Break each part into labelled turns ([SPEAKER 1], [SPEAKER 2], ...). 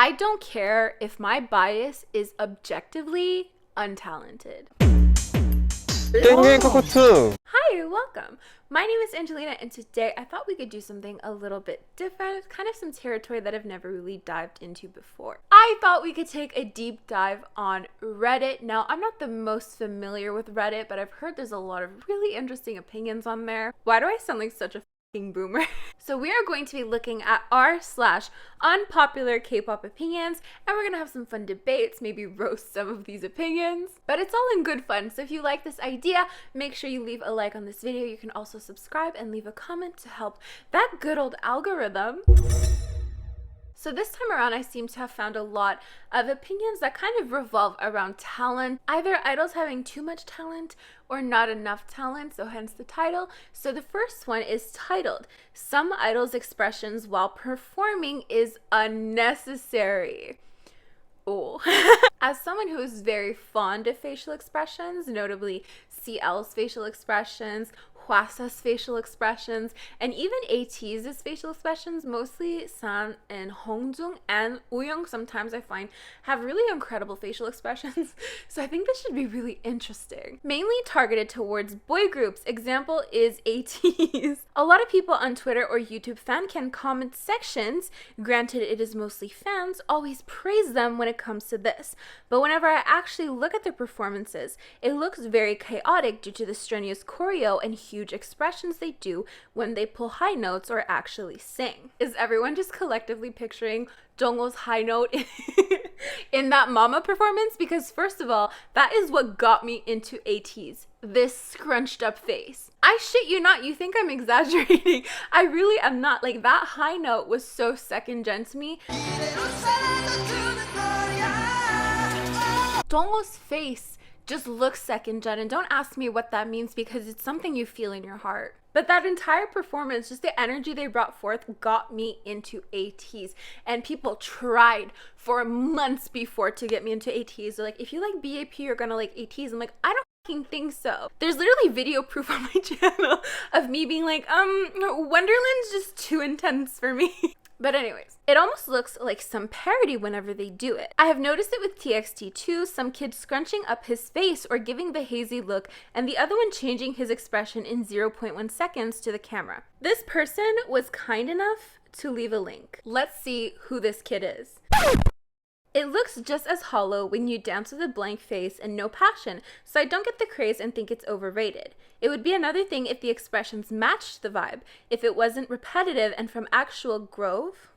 [SPEAKER 1] I don't care if my bias is objectively untalented. Hi, welcome. My name is Angelina, and today I thought we could do something a little bit different, kind of some territory that I've never really dived into before. I thought we could take a deep dive on Reddit. Now, I'm not the most familiar with Reddit, but I've heard there's a lot of really interesting opinions on there. Why do I sound like such a boomer? So we are going to be looking at r/unpopular K-pop opinions, and we're gonna have some fun debates, maybe roast some of these opinions, but it's all in good fun. So if you like this idea, make sure you leave a like on this video. You can also subscribe and leave a comment to help that good old algorithm. So this time around, I seem to have found a lot of opinions that kind of revolve around talent, either idols having too much talent or not enough talent, so hence the title. So the first one is titled, "Some idols' expressions while performing is unnecessary." Oh. As someone who is very fond of facial expressions, notably CL's facial expressions, Hwasa's facial expressions, and even ATEEZ's facial expressions, mostly San and Hongjoong and Wooyoung sometimes I find have really incredible facial expressions. So I think this should be really interesting. Mainly targeted towards boy groups. Example is ATEEZ. A lot of people on Twitter or YouTube fancam comment sections, granted it is mostly fans, always praise them when it comes to this. But whenever I actually look at their performances, it looks very chaotic due to the strenuous choreo and huge expressions they do when they pull high notes or actually sing. Is everyone just collectively picturing Jungkook's high note in that Mama performance? Because first of all, that is what got me into ATEEZ. This scrunched up face. I shit you not, you think I'm exaggerating. I really am not. Like, that high note was so second gen to me. Jungkook's face just looks second gen, and don't ask me what that means because it's something you feel in your heart. But that entire performance, just the energy they brought forth, got me into ATEEZ. And people tried for months before to get me into ATEEZ. They're like, if you like BAP, you're gonna like ATEEZ. I'm like, I don't fucking think so. There's literally video proof on my channel of me being like, Wonderland's just too intense for me. But anyways, it almost looks like some parody whenever they do it. I have noticed it with TXT too, some kid scrunching up his face or giving the hazy look, and the other one changing his expression in 0.1 seconds to the camera. This person was kind enough to leave a link. Let's see who this kid is. It looks just as hollow when you dance with a blank face and no passion, so I don't get the craze and think it's overrated. It would be another thing if the expressions matched the vibe, if it wasn't repetitive and from actual groove?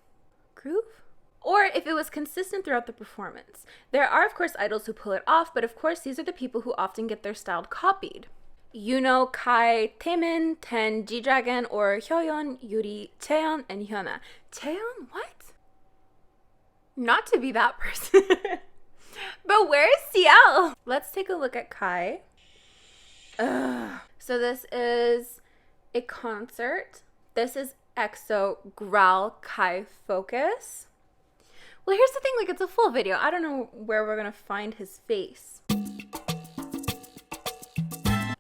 [SPEAKER 1] Or if it was consistent throughout the performance. There are of course idols who pull it off, but of course these are the people who often get their style copied. Yuno, Kai, Taemin, Ten, G-Dragon, or Hyoyeon, Yuri, Chaeyeon, and Hyuna. Chaeyeon? What? Not to be that person. But where is CL? Let's take a look at Kai. Ugh. So this is a concert. This is EXO Growl Kai Focus. Well, here's the thing, like, it's a full video. I don't know where we're gonna find his face.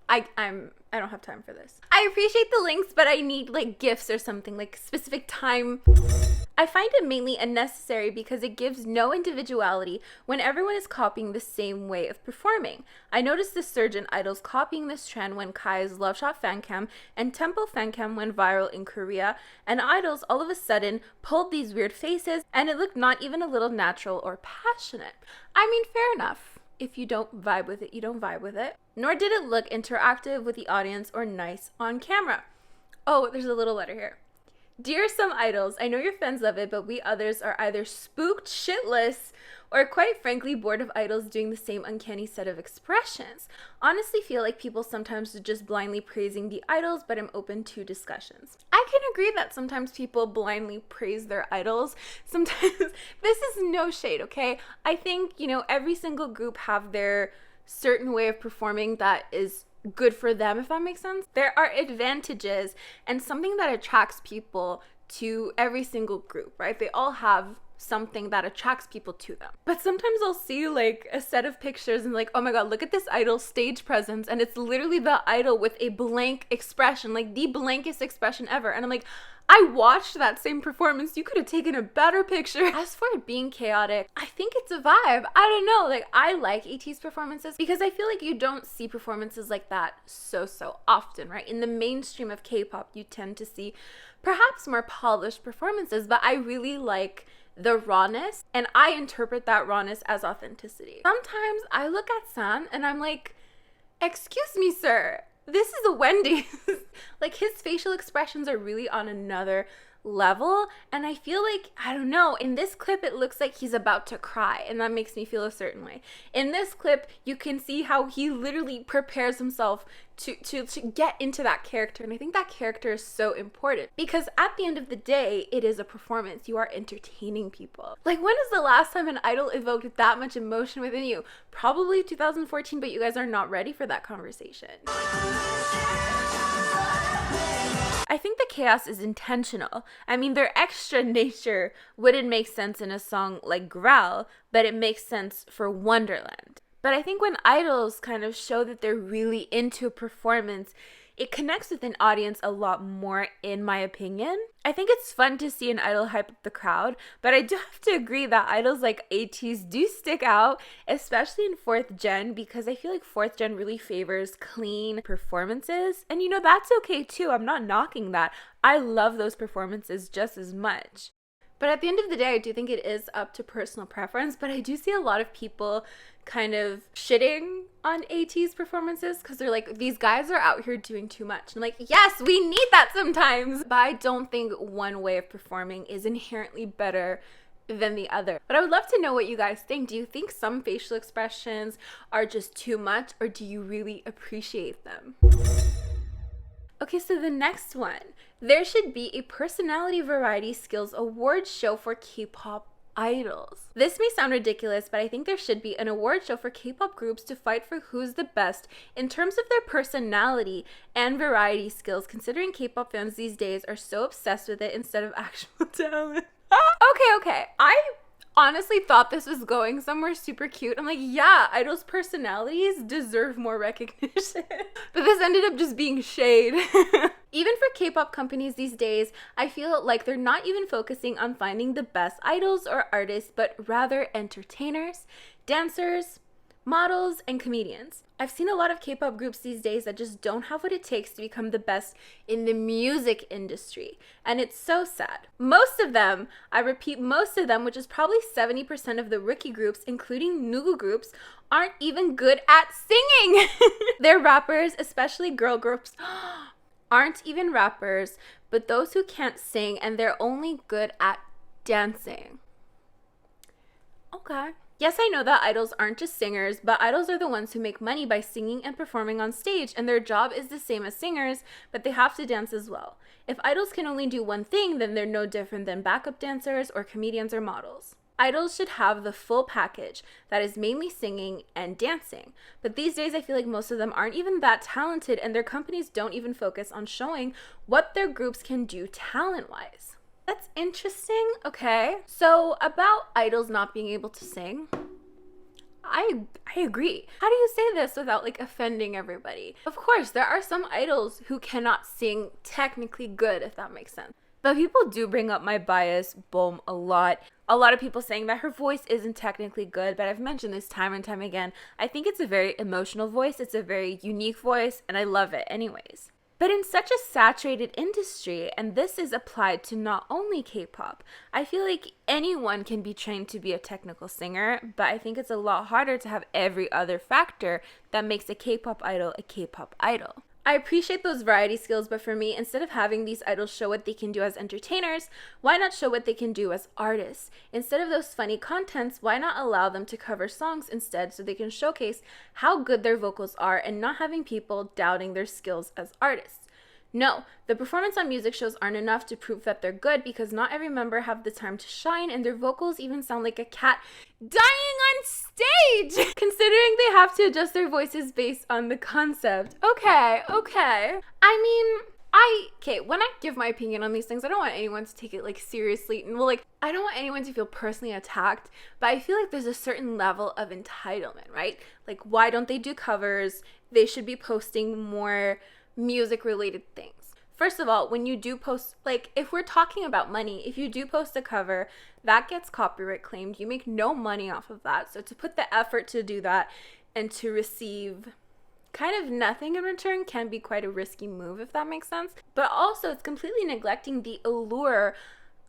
[SPEAKER 1] I don't have time for this. I appreciate the links, but I need like GIFs or something, like specific time. I find it mainly unnecessary because it gives no individuality when everyone is copying the same way of performing. I noticed this surge in idols copying this trend when Kai's Love Shot fancam and Tempo fancam went viral in Korea, and idols all of a sudden pulled these weird faces and it looked not even a little natural or passionate. I mean, fair enough. If you don't vibe with it, you don't vibe with it. Nor did it look interactive with the audience or nice on camera. Oh, there's a little letter here. Dear some idols, I know your fans love it, but we others are either spooked shitless or quite frankly bored of idols doing the same uncanny set of expressions. Honestly feel like people sometimes are just blindly praising the idols, but I'm open to discussions. I can agree that sometimes people blindly praise their idols. Sometimes, this is no shade, okay? I think, you know, every single group have their certain way of performing that is good for them, if that makes sense. There are advantages and something that attracts people to every single group, right? They all have something that attracts people to them. But sometimes I'll see like a set of pictures and like, oh my god, look at this idol's stage presence, and it's literally the idol with a blank expression, like the blankest expression ever. And I'm like, I watched that same performance. You could have taken a better picture. As for it being chaotic, I think it's a vibe. I don't know. Like, I like ATEEZ performances because I feel like you don't see performances like that so often, right? In the mainstream of K-pop, you tend to see perhaps more polished performances, but I really like the rawness, and I interpret that rawness as authenticity. Sometimes I look at San and I'm like, excuse me, sir. This is a Wendy's. Like, his facial expressions are really on another level, and I feel like, I don't know, in this clip it looks like he's about to cry, and that makes me feel a certain way. In this clip, you can see how he literally prepares himself to get into that character, and I think that character is so important because at the end of the day, it is a performance. You are entertaining people. Like, when is the last time an idol evoked that much emotion within you? Probably 2014, but you guys are not ready for that conversation. I think the chaos is intentional. I mean, their extra nature wouldn't make sense in a song like Growl, but it makes sense for Wonderland. But I think when idols kind of show that they're really into a performance, it connects with an audience a lot more, in my opinion. I think it's fun to see an idol hype up the crowd, but I do have to agree that idols like ATEEZ do stick out, especially in 4th gen, because I feel like 4th gen really favors clean performances. And you know, that's okay too. I'm not knocking that. I love those performances just as much. But at the end of the day, I do think it is up to personal preference, but I do see a lot of people kind of shitting on ATEEZ performances because they're like, these guys are out here doing too much. I'm like, yes, we need that sometimes. But I don't think one way of performing is inherently better than the other. But I would love to know what you guys think. Do you think some facial expressions are just too much, or do you really appreciate them? Okay, so the next one. There should be a personality variety skills award show for K-pop idols. This may sound ridiculous, but I think there should be an award show for K-pop groups to fight for who's the best in terms of their personality and variety skills, considering K-pop fans these days are so obsessed with it instead of actual talent. Okay. I honestly thought this was going somewhere super cute. I'm like, yeah, idols' personalities deserve more recognition. But this ended up just being shade. Even for K-pop companies these days, I feel like they're not even focusing on finding the best idols or artists, but rather entertainers, dancers, models, and comedians. I've seen a lot of K-pop groups these days that just don't have what it takes to become the best in the music industry, and it's so sad. Most of them, I repeat, most of them, which is probably 70% of the rookie groups, including Nugu groups, aren't even good at singing. Their rappers, especially girl groups, aren't even rappers, but those who can't sing, and they're only good at dancing. Okay. Yes, I know that idols aren't just singers, but idols are the ones who make money by singing and performing on stage, and their job is the same as singers, but they have to dance as well. If idols can only do one thing, then they're no different than backup dancers or comedians or models. Idols should have the full package that is mainly singing and dancing, but these days I feel like most of them aren't even that talented, and their companies don't even focus on showing what their groups can do talent-wise. That's interesting. Okay. So about idols not being able to sing, I agree. How do you say this without like offending everybody? Of course, there are some idols who cannot sing technically good, if that makes sense. But people do bring up my bias, boom, a lot. A lot of people saying that her voice isn't technically good, but I've mentioned this time and time again. I think it's a very emotional voice. It's a very unique voice, and I love it anyways. But in such a saturated industry, and this is applied to not only K-pop, I feel like anyone can be trained to be a technical singer, but I think it's a lot harder to have every other factor that makes a K-pop idol a K-pop idol. I appreciate those variety skills, but for me, instead of having these idols show what they can do as entertainers, why not show what they can do as artists? Instead of those funny contents, why not allow them to cover songs instead so they can showcase how good their vocals are and not having people doubting their skills as artists? No, the performance on music shows aren't enough to prove that they're good because not every member have the time to shine, and their vocals even sound like a cat dying on stage, considering they have to adjust their voices based on the concept. Okay. I mean, Okay, when I give my opinion on these things, I don't want anyone to take it like seriously. And well, like, I don't want anyone to feel personally attacked, but I feel like there's a certain level of entitlement, right? Like, why don't they do covers? They should be posting more music related things. First of all, when you do post, like, if we're talking about money, if you do post a cover, that gets copyright claimed. You make no money off of that. So to put the effort to do that and to receive kind of nothing in return can be quite a risky move, if that makes sense. But also, it's completely neglecting the allure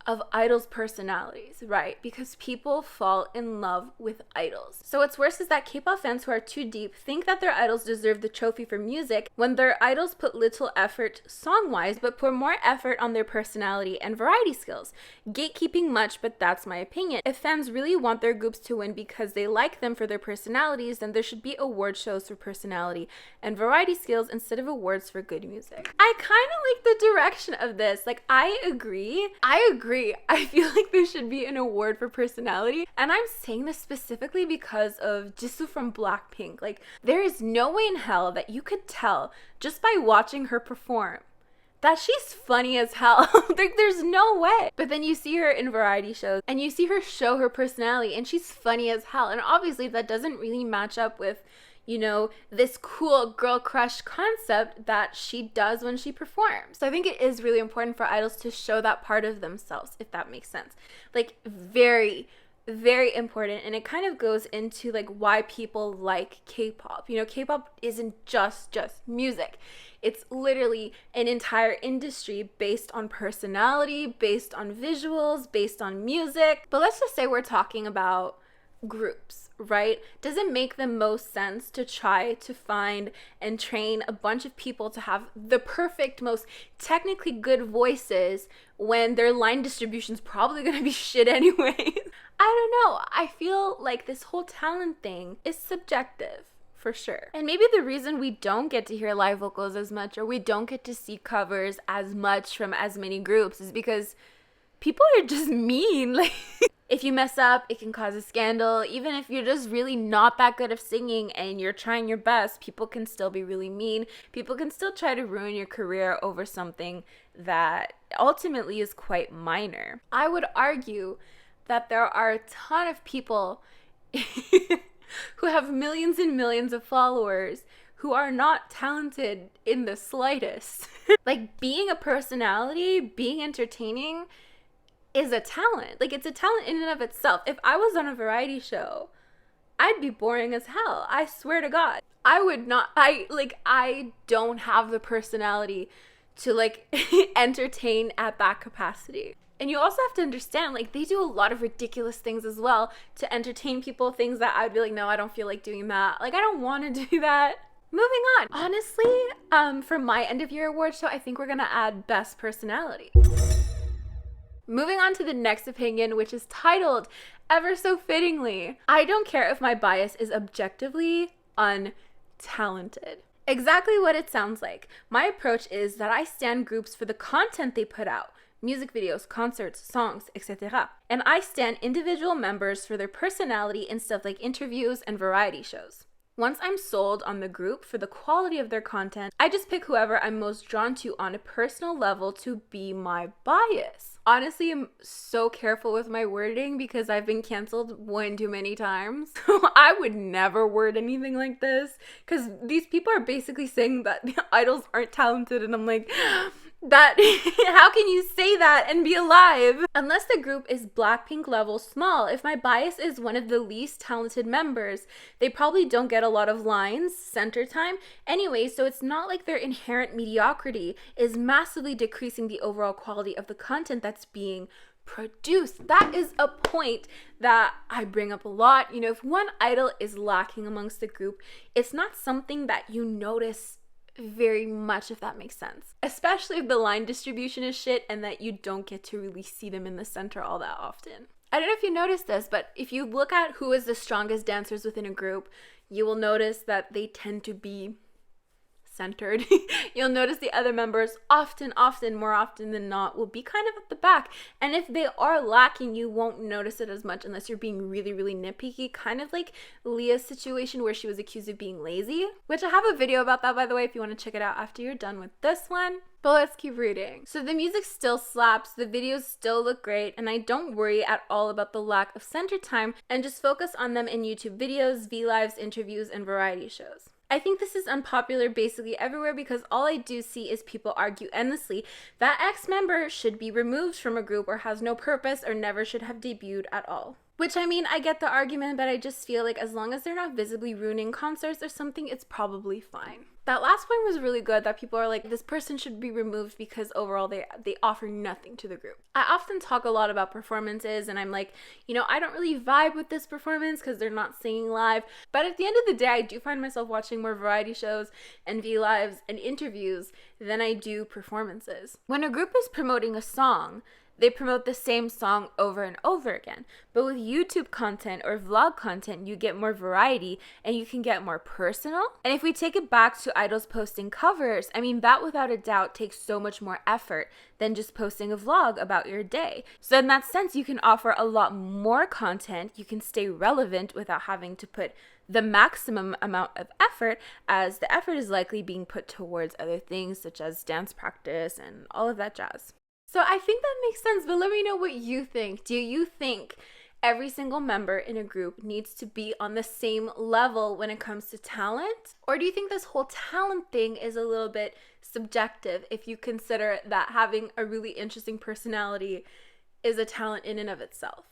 [SPEAKER 1] of idols' personalities, right? Because people fall in love with idols. So what's worse is that K-pop fans who are too deep think that their idols deserve the trophy for music when their idols put little effort song-wise, but put more effort on their personality and variety skills. Gatekeeping much, but that's my opinion. If fans really want their groups to win because they like them for their personalities, then there should be award shows for personality and variety skills instead of awards for good music. I kind of like the direction of this. Like, I agree. I feel like there should be an award for personality. And I'm saying this specifically because of Jisoo from BLACKPINK. Like, there is no way in hell that you could tell just by watching her perform that she's funny as hell. There's no way. But then you see her in variety shows and you see her show her personality and she's funny as hell. And obviously that doesn't really match up with, you know, this cool girl crush concept that she does when she performs. So I think it is really important for idols to show that part of themselves, if that makes sense. Like, very, very important. And it kind of goes into like why people like K-pop. You know, K-pop isn't just music. It's literally an entire industry based on personality, based on visuals, based on music. But let's just say we're talking about groups, right? Does it make the most sense to try to find and train a bunch of people to have the perfect, most technically good voices when their line distribution is probably going to be shit anyways? I don't know. I feel like this whole talent thing is subjective. For sure. And maybe the reason we don't get to hear live vocals as much or we don't get to see covers as much from as many groups is because people are just mean. Like, if you mess up, it can cause a scandal. Even if you're just really not that good of singing and you're trying your best, people can still be really mean. People can still try to ruin your career over something that ultimately is quite minor. I would argue that there are a ton of people who have millions and millions of followers who are not talented in the slightest. Like, being a personality, being entertaining is a talent. Like, it's a talent in and of itself. If I was on a variety show, I'd be boring as hell. I swear to God. I don't have the personality to like entertain at that capacity. And you also have to understand, like, they do a lot of ridiculous things as well to entertain people, things that I'd be like, no, I don't feel like doing that. Like, I don't want to do that. Moving on. Honestly, for my end of year award show, I think we're going to add best personality. Moving on to the next opinion, which is titled, ever so fittingly, I don't care if my bias is objectively untalented. Exactly what it sounds like. My approach is that I stan groups for the content they put out. Music videos, concerts, songs, etc. And I stan individual members for their personality in stuff like interviews and variety shows. Once I'm sold on the group for the quality of their content, I just pick whoever I'm most drawn to on a personal level to be my bias. Honestly, I'm so careful with my wording because I've been canceled one too many times. I would never word anything like this because these people are basically saying that the idols aren't talented, and I'm like, that how can you say that and be alive? Unless the group is BLACKPINK level small, if my bias is one of the least talented members, they probably don't get a lot of lines, center time anyway, so it's not like their inherent mediocrity is massively decreasing the overall quality of the content that's being produced. That is a point that I bring up a lot. You know, if one idol is lacking amongst the group, it's not something that you notice very much, if that makes sense. Especially if the line distribution is shit and that you don't get to really see them in the center all that often. I don't know if you noticed this, but if you look at who is the strongest dancers within a group, you will notice that they tend to be centered. You'll notice the other members more often than not, will be kind of at the back. And if they are lacking, you won't notice it as much unless you're being really, really nitpicky. Kind of like Leah's situation where she was accused of being lazy, which I have a video about that, by the way, if you want to check it out after you're done with this one. But let's keep reading. So the music still slaps, the videos still look great, and I don't worry at all about the lack of center time and just focus on them in YouTube videos, V-Lives, interviews, and variety shows. I think this is unpopular basically everywhere because all I do see is people argue endlessly that X member should be removed from a group or has no purpose or never should have debuted at all. Which, I mean, I get the argument, but I just feel like as long as they're not visibly ruining concerts or something, it's probably fine. That last point was really good, that people are like, this person should be removed because overall they offer nothing to the group. I often talk a lot about performances and I'm like, you know, I don't really vibe with this performance because they're not singing live. But at the end of the day, I do find myself watching more variety shows and V-Lives and interviews than I do performances. When a group is promoting a song, they promote the same song over and over again. But with YouTube content or vlog content, you get more variety and you can get more personal. And if we take it back to idols posting covers, I mean, that without a doubt takes so much more effort than just posting a vlog about your day. So in that sense, you can offer a lot more content. You can stay relevant without having to put the maximum amount of effort, as the effort is likely being put towards other things such as dance practice and all of that jazz. So I think that makes sense, but let me know what you think. Do you think every single member in a group needs to be on the same level when it comes to talent? Or do you think this whole talent thing is a little bit subjective if you consider that having a really interesting personality is a talent in and of itself?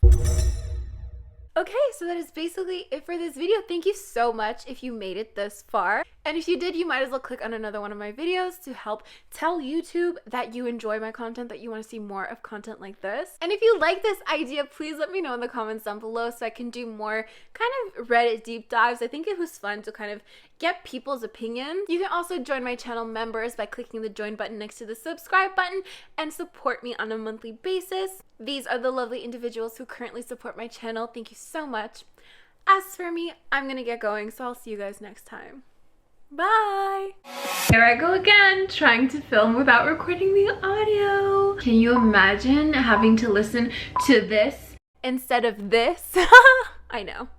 [SPEAKER 1] Okay, so that is basically it for this video. Thank you so much if you made it this far. And if you did, you might as well click on another one of my videos to help tell YouTube that you enjoy my content, that you want to see more of content like this. And if you like this idea, please let me know in the comments down below so I can do more kind of Reddit deep dives. I think it was fun to kind of get people's opinions. You can also join my channel members by clicking the join button next to the subscribe button and support me on a monthly basis. These are the lovely individuals who currently support my channel. Thank you so much. As for me, I'm gonna get going, so I'll see you guys next time. Bye! Here I go again, trying to film without recording the audio. Can you imagine having to listen to this instead of this? I know.